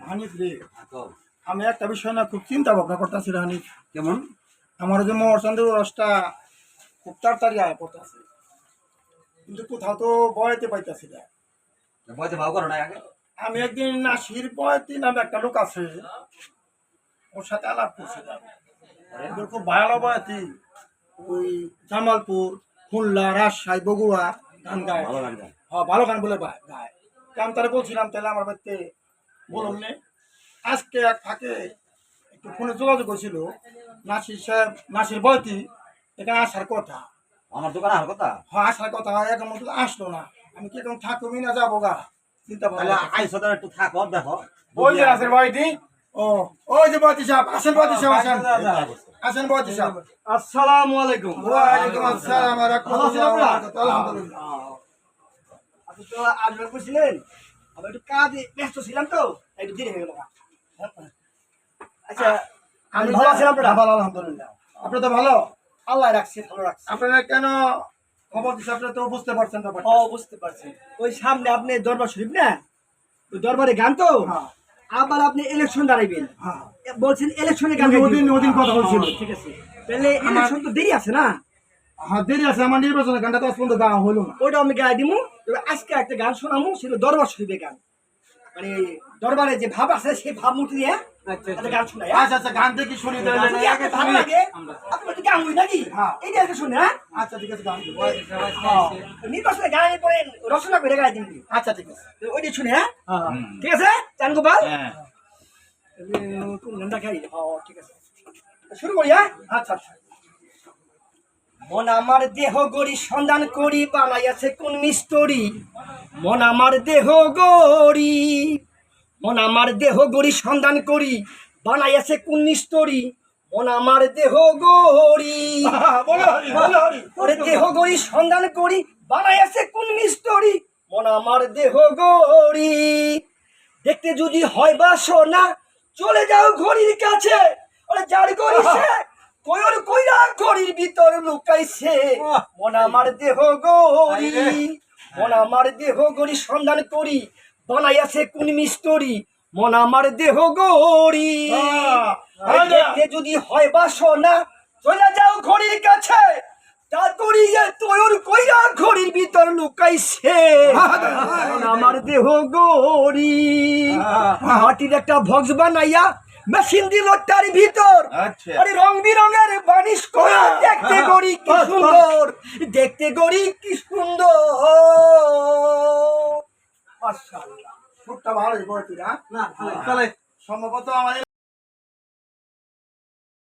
হানিফ রে, আমি একটা বিষয় না খুব চিন্তা ভাবনা করতেছি রে হানিফ। কেমন? আমার যে মোরচন্দ্র রসটা খুব তাড়াতাড়ি আয় পড়তেছে, কিন্তু কোথাও তো বয়াতে পাইতেছি না। বয়তে ভাও করো না আগে। আমি একদিন নাসির বয়াতি নামে একটা লোক আছে, ওর সাথে আলাপ করছিলাম। ওদের খুব ভালো বয়াতি, ওই জামালপুর, খুলনা, রাজশাহী, বগুড়া গান গায়। ভালো গান গায়। হ্যাঁ, ভালো গান বলে গায়। আমি তারা বলছিলাম তাহলে আমার বাড়িতে বলুন নে। আজকে এক ফাঁকে একটু ফোনে যোগাযোগ করছিল, নাসির সাহেব, নাসির বয়তি এখানে আসার কথা। আমার দোকানে আর কথা। হ্যাঁ, আসার কথা, এখন মতো আসলো না। আমি কি এখন থাকবি না যাবো গা, চিন্তা তাহলে ভাবনা। আইসো তাহলে একটু থাকো দেখো। ওই যে নাসির বয়তি, ও ওই যে বয়তি সাহেব, আসেন বয়তি সাহেব, আসেন আসেন বয়তি সাহেব। আসসালামু আলাইকুম। ওয়ালাইকুম আসসালাম ওয়া রাহমাতুল্লাহি ওয়া বারাকাতুহু। আলহামদুলিল্লাহ। আপনি তো আসবেন বলছিলেন, আমি একটু কাজে ব্যস্ত ছিলাম তো, একটু দেরি হয়ে গেল। আচ্ছা, আমি ভালো আছেন আপনারা? ভালো, আলহামদুলিল্লাহ। আপনি তো ভালো? আল্লাহ রাখছে, ভালো রাখছে। আপনারা কেন খবর দিচ্ছে, আপনি তো বুঝতে পারছেন ব্যাপারটা। ও, বুঝতে পারছি। ওই সামনে আপনি দরবার শরীফ না, ওই দরবারে গান তো, হ্যাঁ, আবার আপনি ইলেকশন দাঁড়াইবেন হ্যাঁ। বলছেন, ইলেকশনে গান ওদিন কথা বলছিল। ঠিক আছে, তাহলে ইলেকশন তো দেরি আছে না, হ্যাঁ, দেরি আছে। আমার নির্বাচনের গানটা তো আজ পর্যন্ত গাওয়া হলো না। ওটা আমি গায়ে দিমু। তবে আজকে একটা গান শোনামু, সেটা দরবার শরীফের গান, মানে দরবারে যে ভাব আছে সেই ভাব মূর্তি দিয়ে একটা গান শোনায়। আচ্ছা আচ্ছা, গান থেকে শুনি তাহলে। যদি আপনার ভালো লাগে, আপনি একটু গান বই নাকি? হ্যাঁ। এইটা একটা শুনে, হ্যাঁ? আচ্ছা ঠিক আছে, গান দিব। নির্বাচনে গান পরে রচনা করে গায়ে দিবি। আচ্ছা ঠিক আছে। ওইটা শুনে, হ্যাঁ? হ্যাঁ, ঠিক আছে, চান গোপাল? হ্যাঁ। কোন গানটা খাই? ঠিক আছে, শুরু করি, হ্যাঁ? আচ্ছা আচ্ছা। মন আমার দেহ গড়ি সন্ধান করি, বানাইয়াছে কোন মিস্তরি। মন আমার দেহ গড়ি, মন আমার দেহ গড়ি সন্ধান করি, বানাইয়াছে কোন মিস্তরি। মন আমার দেহ গড়ি, বলো হরি, বলো হরি। ওরে দেহ গড়ি সন্ধান করি, বানাইয়াছে কোন মিস্তরি। মন আমার দেহ গড়ি, দেখতে যদি হয় বা সোনা, চলে যাও ঘড়ির কাছে। ওরে যার গড়ি সে কয়র কইরা ঘড়ির ভিতর লুকাইছে। মন আমার দেহ গড়ি, মন আমার দেহ গড়ি সন্ধান করি, বানাইয়াছে কোন মিস্তরি। মন আমার দেহ গড়ি, হ্যাঁ, দেখতে যদি হয় বা সোনা, চলে যাও ঘড়ির কাছে। তার করি যে তোর কইরা ঘড়ির ভিতর লুকাইছে। মন আমার দেহ গড়ি, মাটির একটা ভক্স বানাইয়া মেশিন দিল তার ভিতর। আচ্ছা। আরে রং বিরঙের বানিশ করা, দেখতে গড়ি কি সুন্দর, দেখতে গড়ি কি সুন্দর। মাশাআল্লাহ, সুরটা ভালোই বলতি না? না, ভালো। সম্ভবত আমার